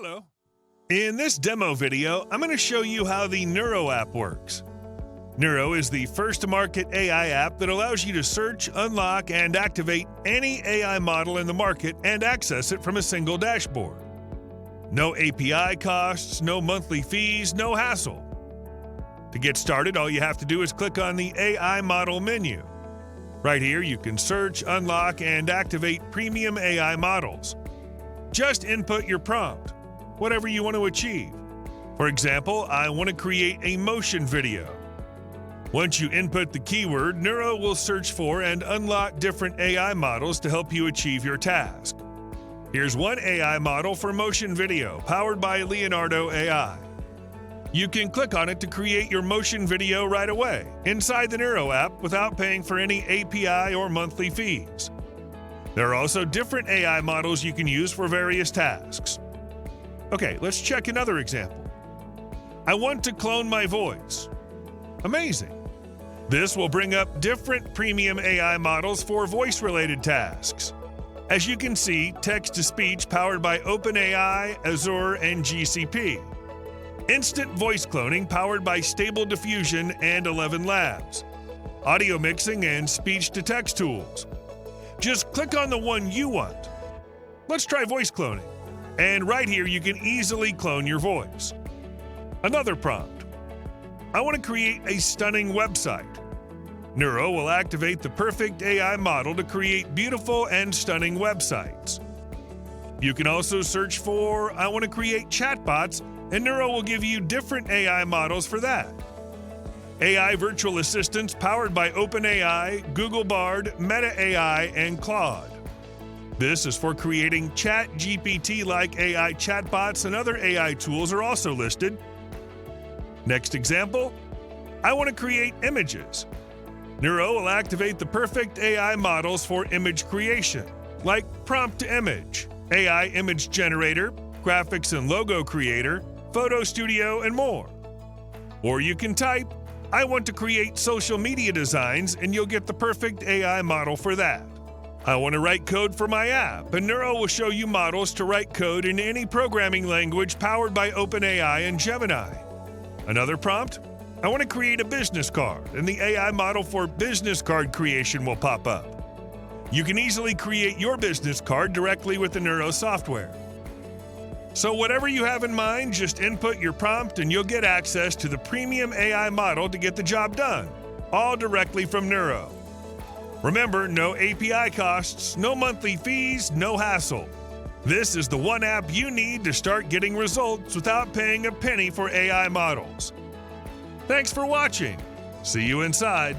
Hello. In this demo video, I'm going to show you how the Neuro app works. Neuro is the first-to-market AI app that allows you to search, unlock, and activate any AI model in the market and access it from a single dashboard. No API costs, no monthly fees, no hassle. To get started, all you have to do is click on the AI model menu. Right here, you can search, unlock, and activate premium AI models. Just input your prompt, whatever you want to achieve. For example, I want to create a motion video. Once you input the keyword, Neuro will search for and unlock different AI models to help you achieve your task. Here's one AI model for motion video, powered by Leonardo AI. You can click on it to create your motion video right away, inside the Neuro app, without paying for any API or monthly fees. There are also different AI models you can use for various tasks. Okay, let's check another example. I want to clone my voice. Amazing. This will bring up different premium AI models for voice-related tasks. As you can see, text-to-speech powered by OpenAI, Azure, and GCP. Instant voice cloning powered by Stable Diffusion and 11 Labs. Audio mixing and speech-to-text tools. Just click on the one you want. Let's try voice cloning. And right here, you can easily clone your voice. Another prompt. I want to create a stunning website. Neuro will activate the perfect AI model to create beautiful and stunning websites. You can also search for, I want to create chatbots, and Neuro will give you different AI models for that. AI virtual assistants powered by OpenAI, Google Bard, Meta AI, and Claude. This is for creating ChatGPT-like AI chatbots, and other AI tools are also listed. Next example, I want to create images. Neuro will activate the perfect AI models for image creation, like Prompt to Image, AI Image Generator, Graphics and Logo Creator, Photo Studio, and more. Or you can type, I want to create social media designs, and you'll get the perfect AI model for that. I want to write code for my app, and Neuro will show you models to write code in any programming language powered by OpenAI and Gemini. Another prompt, I want to create a business card, and the AI model for business card creation will pop up. You can easily create your business card directly with the Neuro software. So whatever you have in mind, just input your prompt and you'll get access to the premium AI model to get the job done, all directly from Neuro. Remember, no API costs, no monthly fees, no hassle. This is the one app you need to start getting results without paying a penny for AI models. Thanks for watching. See you inside.